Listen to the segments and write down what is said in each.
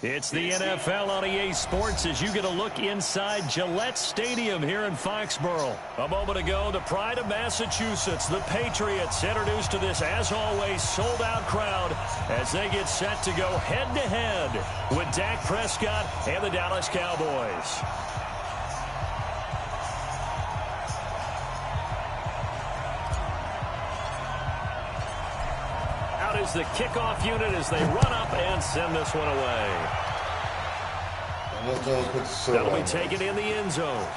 It's the NFL on EA Sports as you get a look inside Gillette Stadium here in Foxborough. A moment ago, the pride of Massachusetts, the Patriots, introduced to this, as always, sold-out crowd as they get set to go head-to-head with Dak Prescott and the Dallas Cowboys. Is the kickoff unit as they run up and send this one away. That'll be taken in the end zone.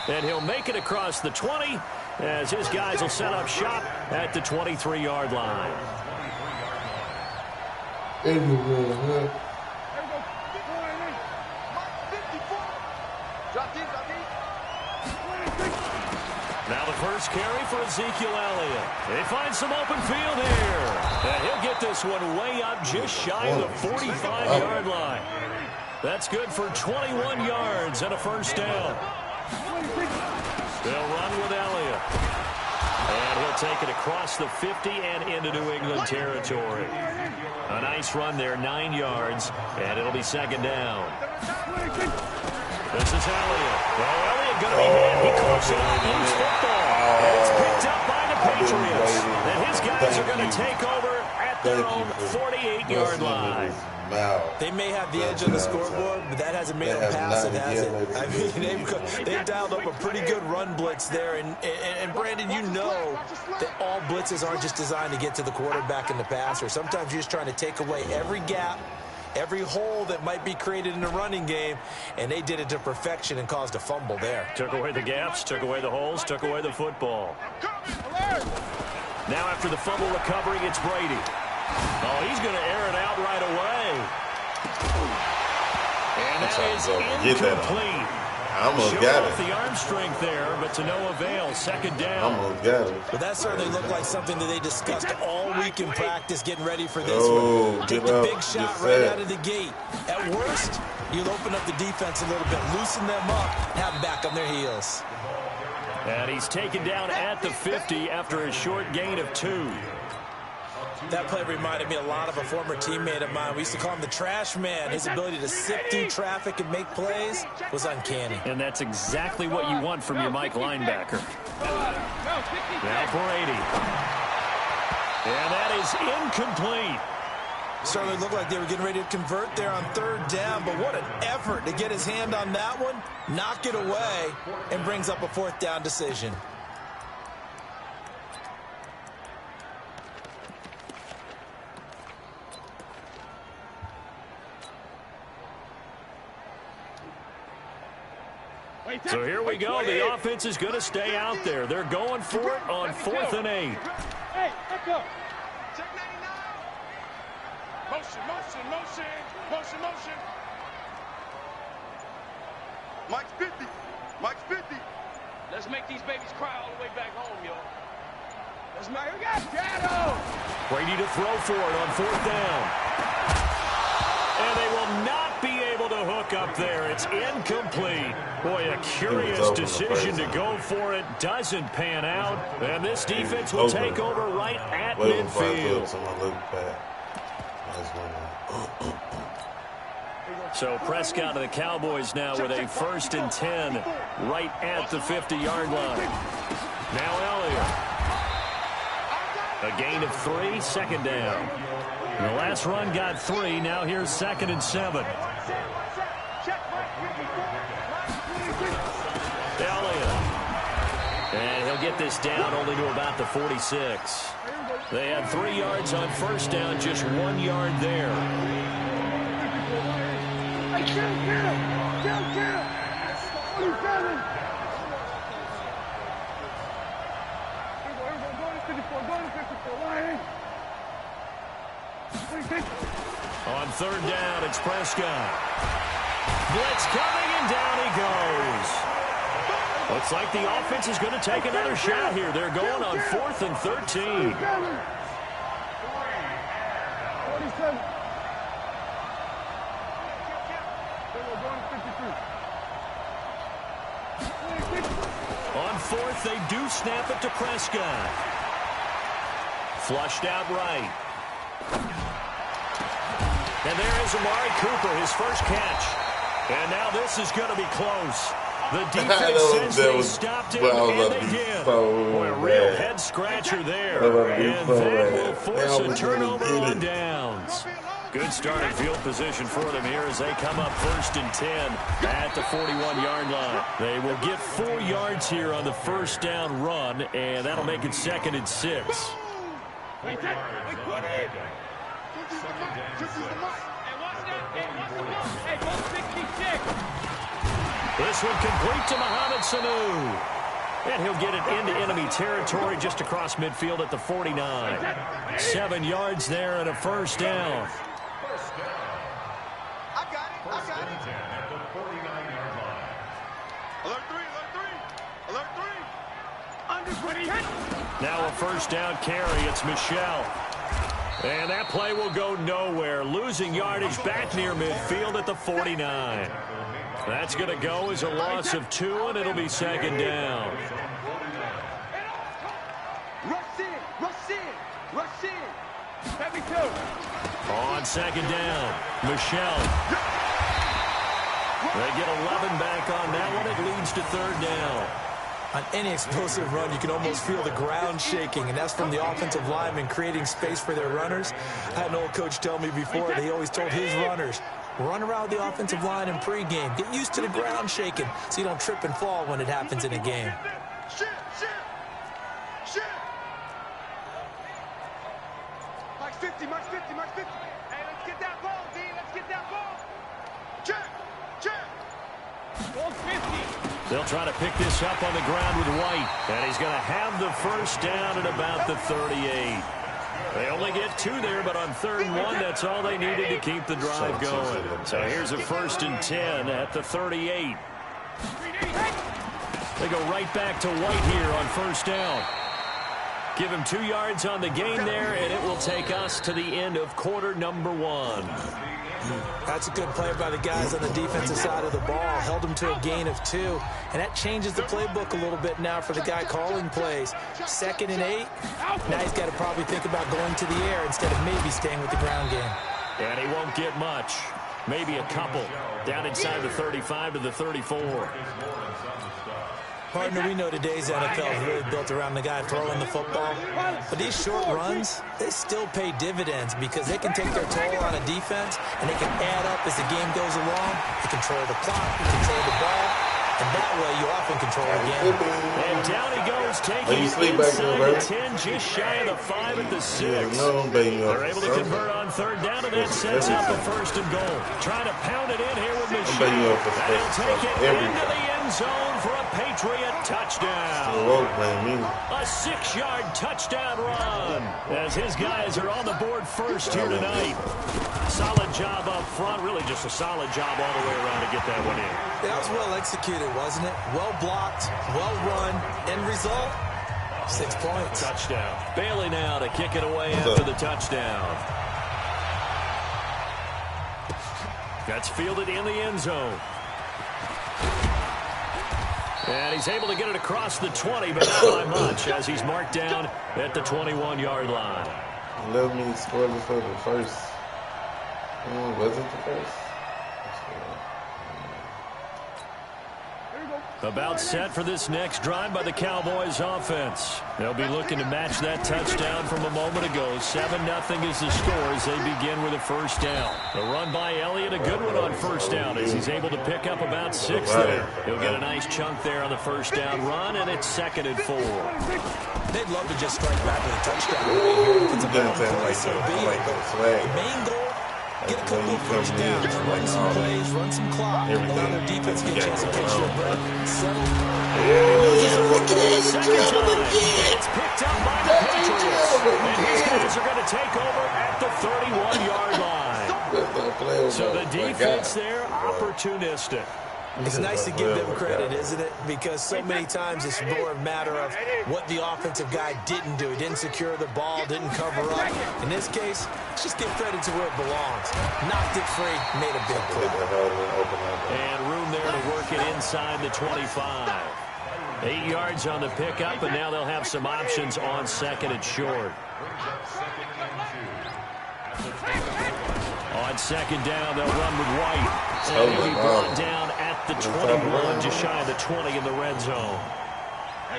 And he'll make it across the 20 as his guys will set up shop at the 23-yard line. Now the first carry for Ezekiel Elliott. They find some open field here. And he'll get this one way up just shy of the 45-yard line. That's good for 21 yards and a first down. They'll run with Elliott. And he'll take it across the 50 and into New England territory. A nice run there, 9 yards, and it'll be second down. This is Elliott. Well, Elliott going to be hit. He calls it out. Loose football. And it's picked up by the Patriots. And his guys are going to take over at their own 48-yard line. They may have the edge on the scoreboard, but that hasn't made them pass. It hasn't. I mean, they've dialed up a pretty good run blitz there. And Brandon, you know that all blitzes aren't just designed to get to the quarterback and the passer. Sometimes you're just trying to take away every gap, every hole that might be created in the running game, and they did it to perfection and caused a fumble there. Took away the gaps, took away the holes, took away the football. Now after the fumble recovery, it's Brady. Oh, he's going to air it out right away. And that is incomplete. I almost Showed got off it. the arm strength there, but to no avail. Second down. I almost got it. But that certainly looked like something that they discussed all week in practice, getting ready for this one. Take the big shot right out of the gate. At worst, you'll open up the defense a little bit, loosen them up, have them back on their heels. And he's taken down at the 50 after a short gain of 2. That play reminded me a lot of a former teammate of mine. We used to call him the trash man. His ability to sift through traffic and make plays was uncanny. And that's exactly what you want from your Mike linebacker. Now Brady. And that is incomplete. Certainly looked like they were getting ready to convert there on third down, but what an effort to get his hand on that one, knock it away, and brings up a fourth down decision. So here we go. The offense is going to stay out there. They're going for it on 4th and 8. Hey, let's go. Check 99. Motion, motion, motion, motion, motion. Mike's 50. Mike's 50. Let's make these babies cry all the way back home, yo. Let's make we got Shadow. Brady to throw for it on 4th down. And they will not be able to hook up there. It's incomplete. Boy, a curious decision to go for it. Doesn't pan out. And this defense will take over right at midfield. So Prescott and the Cowboys now with a 1st and 10 right at the 50-yard line. Now Elliott. A gain of 3, second down. The last run got 3. Now here's 2nd and 7. Elliott. And he'll get this down only to about the 46. They had 3 yards on first down, just 1 yard there. On 3rd down, it's Prescott. Blitz coming, and down he goes. Looks like the offense is going to take another shot here. They're going on 4th and 13. On 4th, they do snap it to Prescott. Flushed out right. And there is Amari Cooper, his first catch. And now this is going to be close. The defense says they stopped him, and they did. Boy, a real head-scratcher there. And that will force a turnover on downs. Good starting field position for them here as they come up 1st and 10 at the 41-yard line. They will get 4 yards here on the first down run, and that'll make it 2nd and 6. This one complete to Mohamed Sanu. And he'll get it into enemy territory just across midfield at the 49. 7 yards there and a first down. I got it. Alert 3. Now a first down carry. It's Michelle. And that play will go nowhere. Losing yardage back near midfield at the 49. That's going to go as a loss of 2, and it'll be 2nd down. Rush in. Heavy 2. On 2nd down, Michelle. They get 11 back on that one. It leads to 3rd down. On any explosive run, you can almost feel the ground shaking, and that's from the offensive linemen creating space for their runners. I had an old coach tell me before, he always told his runners, run around the offensive line in pregame. Get used to the ground shaking so you don't trip and fall when it happens in a game. Shit. Mike's 50. Hey, let's get that ball, D. Let's get that ball. Check. Ball 50. They'll try to pick this up on the ground with White. And he's going to have the first down at about the 38. They only get 2 there, but on 3rd and 1, that's all they needed to keep the drive going. So here's a 1st and 10 at the 38. They go right back to White here on 1st down. Give him 2 yards on the gain there, and it will take us to the end of quarter number 1. That's a good play by the guys on the defensive side of the ball. Held them to a gain of 2. And that changes the playbook a little bit now for the guy calling plays. 2nd and 8. Now he's got to probably think about going to the air instead of maybe staying with the ground game. And he won't get much. Maybe a couple. Down inside the 35 to the 34. Partner, we know today's NFL is really built around the guy throwing the football. But these short runs, they still pay dividends because they can take their toll on a defense and they can add up as the game goes along. You control the clock, you control the ball, and that way you often control the game. And down he goes, taking inside the 10, just shy of the 5 at the 6. They're able to convert on 3rd down, and that sets up a 1st and goal. Trying to pound it in here with Michelle. And he'll take it into the end zone for a Patriot touchdown. A 6-yard touchdown run as his guys are on the board first here tonight. Solid job up front, really just a solid job all the way around to get that one in. That was well executed, wasn't it? Well blocked, well run. End result, 6 points. Touchdown. Bailey now to kick it away after the touchdown. That's fielded in the end zone. And he's able to get it across the 20, but not by much as he's marked down at the 21-yard line. Let me spoil it for the first. Was it the first? About set for this next drive by the Cowboys offense. They'll be looking to match that touchdown from a moment ago. 7-0 is the score as they begin with a first down. The run by Elliott, a good one on first down as he's able to pick up about 6 there. He'll get a nice chunk there on the first down run, and it's 2nd and 4. They'd love to just strike back with a touchdown right here. If it's a long play, so be it. The main goal, get a couple of first downs, run some plays, run some clock, allow their defense to get a chance to catch their breath. Settle. It's picked up by the Patriots. And these guys are going to take over at the 31-yard line. So the defense there, opportunistic. It's nice to give them credit, isn't it? Because so many times it's more a matter of what the offensive guy didn't do. He didn't secure the ball, didn't cover up. In this case, let's just give credit to where it belongs. Knocked it free, made a big play. And room there to work it inside the 25. 8 yards on the pickup, and now they'll have some options on 2nd and short. On second down, they'll run with White. And he'll be brought down at the 21, just shy of the 20 in the red zone.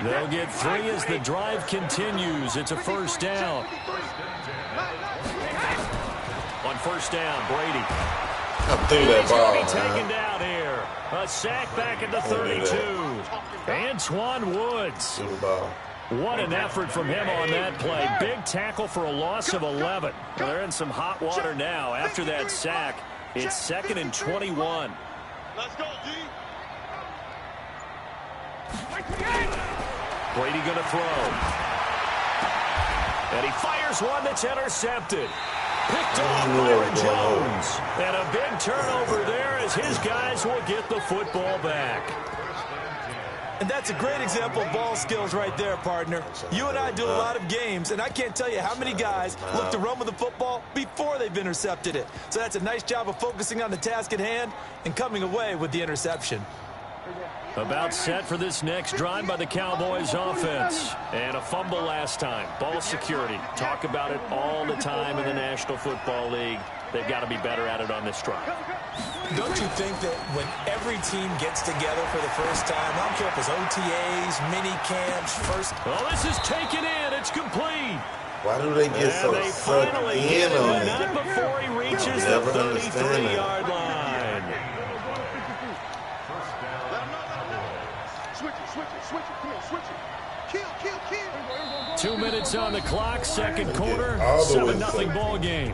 They'll get 3 as the drive continues. It's a first down. On first down, Brady. He's going to be taken down here. A sack back at the 32. Antoine Woods. What an effort from him on that play. Big tackle for a loss of 11. Well, they're in some hot water now. After that sack, it's 2nd and 21. Let's go, G. Brady going to throw. And he fires one that's intercepted. Picked off Byron Jones. And a big turnover there as his guys will get the football back. And that's a great example of ball skills right there, partner. You and I do a lot of games, and I can't tell you how many guys look to run with the football before they've intercepted it. So that's a nice job of focusing on the task at hand and coming away with the interception. About set for this next drive by the Cowboys offense. And a fumble last time. Ball security. Talk about it all the time in the National Football League. They've got to be better at it on this drive. Don't you think that when every team gets together for the first time, I don't care if it's OTAs, mini camps, first... Well, this is taken in. It's complete. Why do they get so sucked in on it? Not before he reaches the 33-yard line. Switch it. Come on, switch it. Kill. 2 minutes on the clock, second quarter, 7-0 ball game.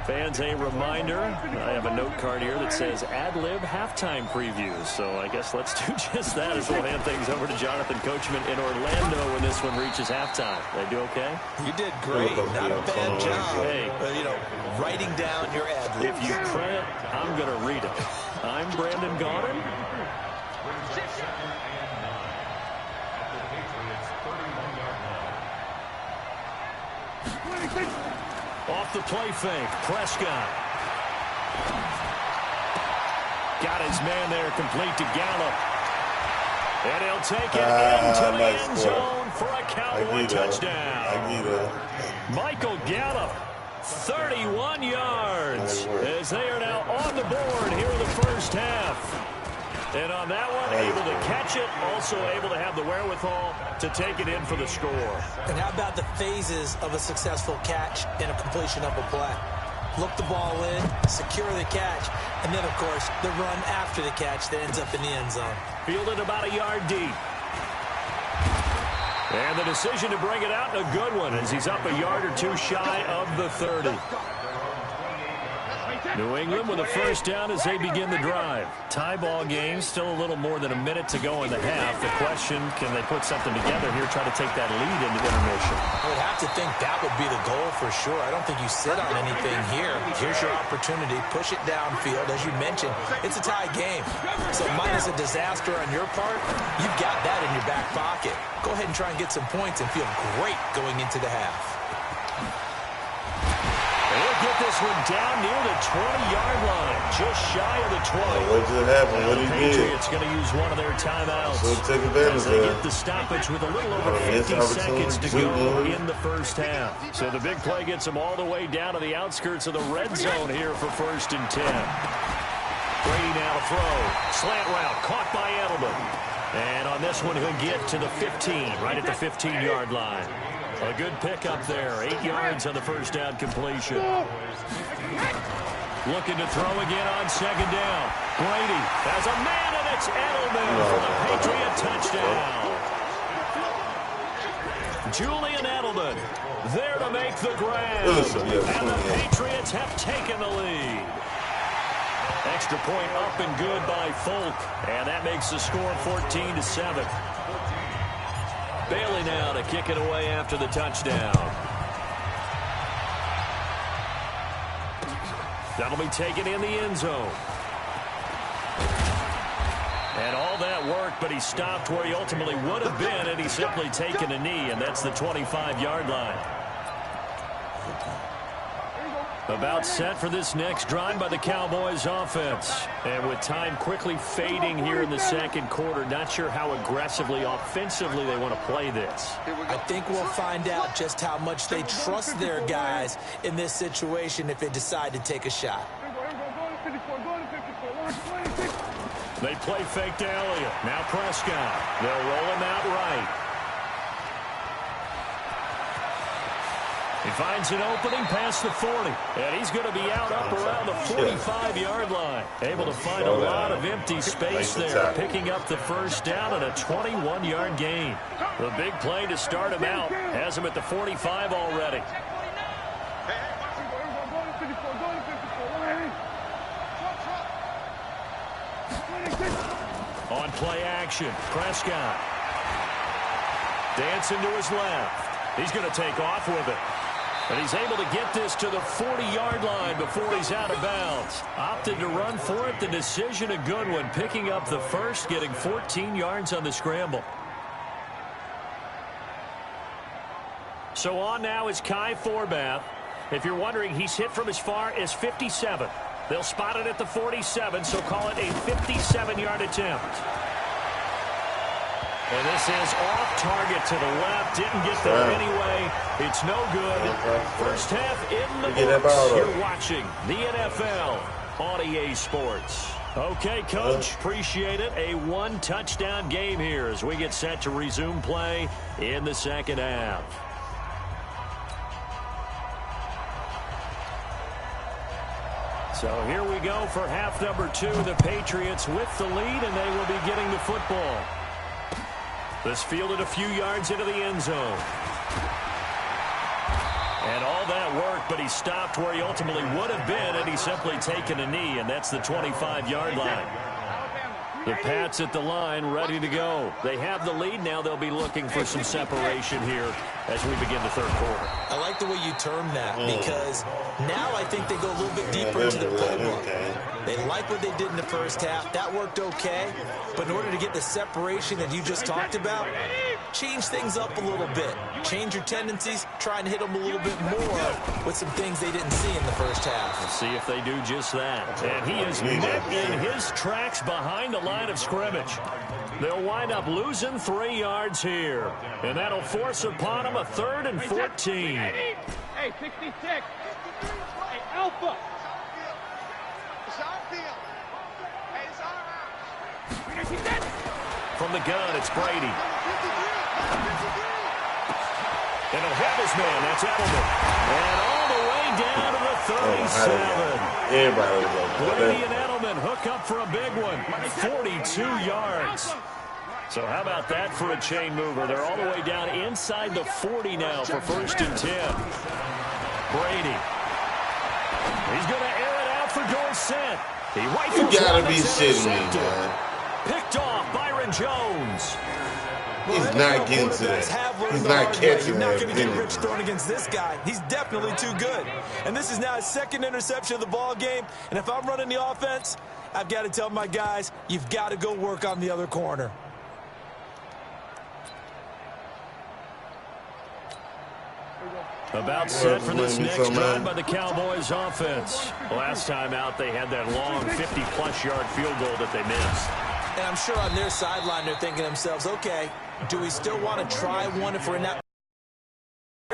Fans, a reminder, I have a note card here that says ad-lib halftime previews. So I guess let's do just that as we'll hand things over to Jonathan Coachman in Orlando when this one reaches halftime. They do okay? You did great. Not a bad job. Hey, writing down your ad-lib. If you print, I'm going to read it. I'm Brandon Gaudin. Off the play fake, Prescott. Got his man there, complete to Gallup. And he'll take it into the end zone for a Cowboy touchdown. Michael Gallup, 31 yards, as they are now on the board here in the first half. And on that one, able to catch it, also able to have the wherewithal to take it in for the score. And how about the phases of a successful catch and a completion of a play? Look the ball in, secure the catch, and then, of course, the run after the catch that ends up in the end zone. Fielded about a yard deep. And the decision to bring it out in a good one as he's up a yard or two shy of the 30. New England with a first down as they begin the drive. Tie ball game, still a little more than a minute to go in the half. The question, can they put something together here, try to take that lead into intermission? I would have to think that would be the goal for sure. I don't think you sit on anything here. Here's your opportunity. Push it downfield. As you mentioned, it's a tie game. So minus a disaster on your part, you've got that in your back pocket. Go ahead and try and get some points and feel great going into the half. They'll get this one down near the 20-yard line, just shy of the 20. What just happened? What he did? Patriots going to use one of their timeouts. So take advantage of they get the stoppage with a little over 50 seconds to go in the first half. So the big play gets them all the way down to the outskirts of the red zone here for 1st and 10. Brady now to throw. Slant route caught by Edelman. And on this one, he'll get to the 15, right at the 15-yard line. A good pickup there. 8 yards on the first down completion. Looking to throw again on second down. Brady has a man, and it's Edelman for the Patriot touchdown. Julian Edelman there to make the grab. And the Patriots have taken the lead. Extra point up and good by Folk. And that makes the score 14-7. Bailey now to kick it away after the touchdown. That'll be taken in the end zone. And all that work, but he stopped where he ultimately would have been, and he's simply taken a knee, and that's the 25-yard line. About set for this next drive by the Cowboys offense. And with time quickly fading here in the second quarter, not sure how aggressively, offensively they want to play this. I think we'll find out just how much they trust their guys in this situation if they decide to take a shot. They play fake to Elliott. Now Prescott. They'll roll him out right. He finds an opening past the 40. And he's going to be out up around the 45-yard line. Able to find a lot of empty space there. Picking up the first down and a 21-yard gain. The big play to start him out. Has him at the 45 already. On play action, Prescott. Dancing to his left. He's going to take off with it. And he's able to get this to the 40-yard line before he's out of bounds. Opted to run for it. The decision a good one. Picking up the first, getting 14 yards on the scramble. So on now is Kai Forbath. If you're wondering, he's hit from as far as 57. They'll spot it at the 47, so call it a 57-yard attempt. And this is off target to the left. Didn't get there anyway. It's no good. First half in the books. You're watching the NFL on EA Sports. Okay, Coach, appreciate it. A one-touchdown game here as we get set to resume play in the second half. So here we go for half number 2. The Patriots with the lead, and they will be getting the football. This fielded a few yards into the end zone. And all that work, but he stopped where he ultimately would have been, and he's simply taken a knee, and that's the 25-yard line. The Pats at the line, ready to go. They have the lead. Now they'll be looking for some separation here as we begin the third quarter. I like the way you term that because now I think they go a little bit deeper into the playbook. They like what they did in the first half. That worked okay. But in order to get the separation that you just talked about, change things up a little bit. Change your tendencies. Try and hit them a little bit more with some things they didn't see in the first half. Let's see if they do just that. And he is met in his tracks behind the line of scrimmage. They'll wind up losing 3 yards here. And that'll force upon him a 3rd and 14. Hey, 66. Hey, Alpha. From the gun, it's Brady. And he'll have his man. That's Edelman. And all the way down to the 37. Brady and Edelman hook up for a big one. 42 yards. So how about that for a chain mover? They're all the way down inside the 40 now for 1st and 10. Brady. He's going to air it out for Dorsett. You gotta be shitting me, man. Picked off Byron Jones. He's not getting to that. He's not catching You're not that. going to get rich throwing against this guy. He's definitely too good. And this is now his 2nd interception of the ball game. And if I'm running the offense, I've got to tell my guys, you've got to go work on the other corner. About set for this next drive by the Cowboys offense. Last time out, they had that long 50-plus yard field goal that they missed. And I'm sure on their sideline, they're thinking to themselves, okay, do we still want to try one if we're in that?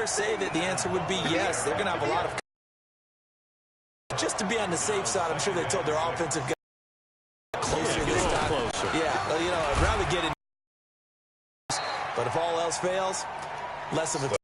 Say that the answer would be yes. They're going to have a lot of. Just to be on the safe side, I'm sure they told their offensive guys closer this time. Closer. Yeah, well, you know, I'd rather get in. But if all else fails, less of a.